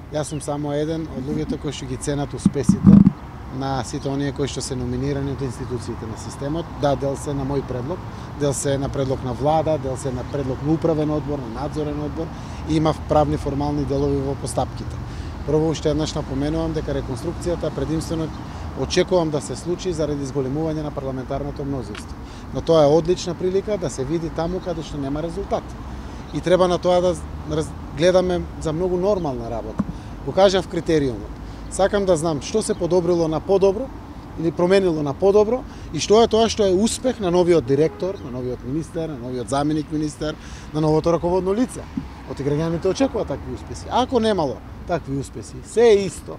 Јас сум само еден од луѓето кои што ги ценат успесите на сите оние кои што се номинирани од институциите на системот. Да, дел се на мој предлог, дел се на предлог на влада, дел се на предлог на управен одбор, на надзорен одбор и имав правни формални делови во постапките. Прво уште еднаш напоменувам дека реконструкцијата предимствено очекувам да се случи заради зголемување на парламентарното мнозинство. Но тоа е одлична прилика да се види таму каде што нема резултат. И треба на тоа да гледаме за многу нормална работа. Го кажав критериумот. Сакам да знам што се подобрило на подобро или променило на подобро и што е тоа што е успех на новиот директор, на новиот министер, на новиот заменик министер, на новото раководно лице. Оти граѓаните очекуваат такви успеси. Ако немало такви успеси, се е исто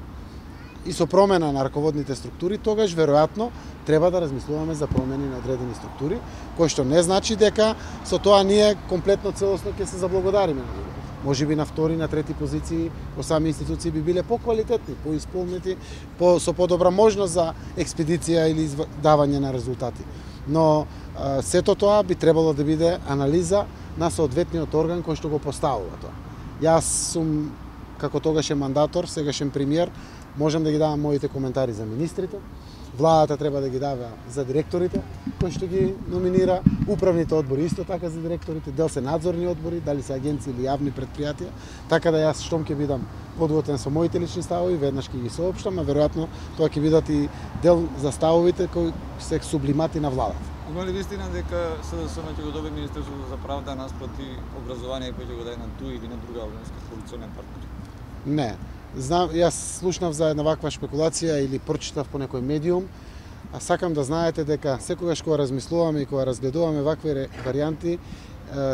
и со промена на раководните структури, тогаш веројатно треба да размислуваме за промени на одредени структури, кои што не значи дека со тоа ние комплетно целосно ќе се заблагодариме на луѓето. Можеби на втори, на трети позиции, по сами институции би биле поквалитетни, поисполнети, со подобра можност за експедиција или давање на резултати. Но сето тоа би требало да биде анализа на соодветниот орган кој што го поставува тоа. Јас сум како тогашен мандатор, сегашен премиер, можам да ги давам моите коментари за министрите, владата треба да ги дава за директорите кои што ги номинира, управните одбори исто така за директорите, дел се надзорни одбори, дали се агенции или јавни предпријатија, така да јас штом ќе бидам подготвен со моите лични ставови, веднаш ќе ги соопштам, а веројатно тоа ќе бидат и дел за ставовите кои се сублимати на владата. Има ли вистина дека СДСМ ќе го добие Министерството за правда наспроти образование кој ќе го даде на ТУ или на друга албанска коалиционен партнер? Не. Знам, јас слушнав за една ваква шпекулација или прочитав по некој медиум, а сакам да знаете дека секогаш кога размислуваме и кога разгледуваме вакви варијанти,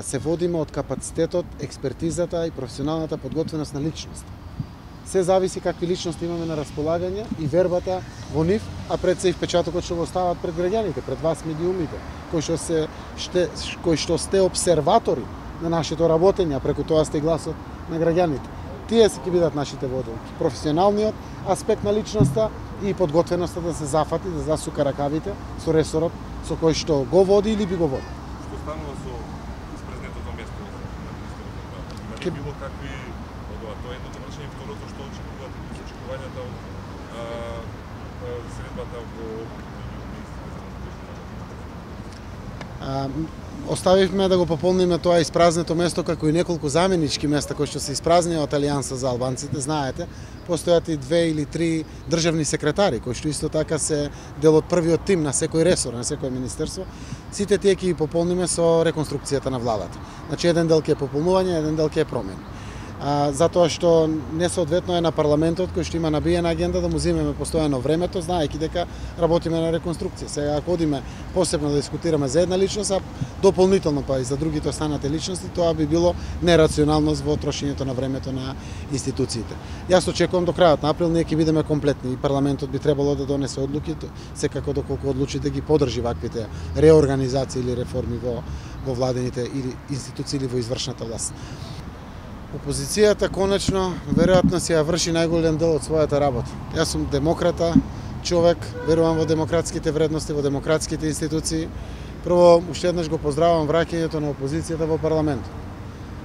се водиме од капацитетот, експертизата и професионалната подготвеност на личност. Се зависи какви личности имаме на располагање и вербата во нив, а пред се и впечатокот што го стават пред граѓаните, пред вас медиумите, кои што сте обсерватори на нашето работење, а преку тоа сте гласот на граѓаните. Тие ќе бидат нашите водачи. Професионалниот аспект на личноста и подготвеноста да се зафати, да засука ракавите со ресорот со кој што го води или би го води. Што станува со испразнетото место на министерот? Има ли било какви тоа е едното вршење, второто што очекувањата од средбата во Оставивме да го пополниме тоа испразнето место, како и неколку заменички места кои што се испразнија од Алијанса за албанците. Знаете, постојат и 2 или 3 државни секретари, кои што исто така се дел од првиот тим на секој ресор, на секој министерство. Сите тие ќе ги пополниме со реконструкцијата на владата. Значи, еден дел ќе е пополнување, еден дел ќе е промени. Затоа што несоодветно е на парламентот кој што има набиена агенда да му земеме постојано времето, знаејќи дека работиме на реконструкција. Сега ако одиме посебно да дискутираме за една личност, а дополнително па и за другите останати личности, тоа би било нерационалност во трошењето на времето на институциите. Јас очекувам до крајот на април ние ќе бидеме комплетни и парламентот би требало да донесе одлуки, секако доколку одлучи да ги подржи ваквите реорганизации или реформи во владените или институции или во извршната власт. Опозицијата конечно веројатно си ја врши најголем дел од својата работа. Јас сум демократа, човек, верувам во демократските вредности, во демократските институции. Прво, уште еднаш го поздравувам враќањето на опозицијата во парламентот.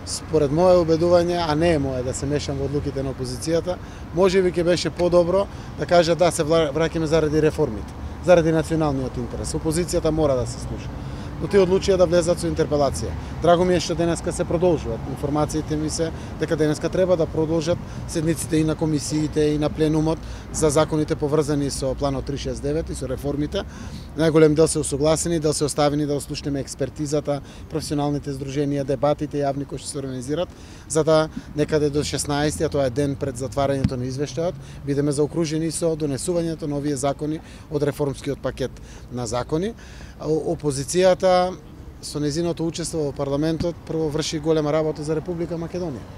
Според мое убедување, а не е мое да се мешам во одлуките на опозицијата, можеби ќе беше подобро да кажат да се враќаме заради реформите, заради националниот интерес. Опозицијата мора да се слуша. Но тие одлучија да влезат со интерпелација. Драго ми е што денеска се продолжуваат. Информациите ми се дека денеска треба да продолжат седниците и на комисиите и на пленумот за законите поврзани со планот 369 и со реформите. Најголем дел се усогласени, дел се оставени да ослушнеме експертизата, професионалните здруженија, дебатите јавни кои што се организираат, за да некаде до 16, а тоа е ден пред затварањето на извештајот, бидеме заокружени со донесувањето на овие закони од реформскиот пакет на закони. Опозицијата со незиното учество во парламентот прво врши голема работа за Република Македонија.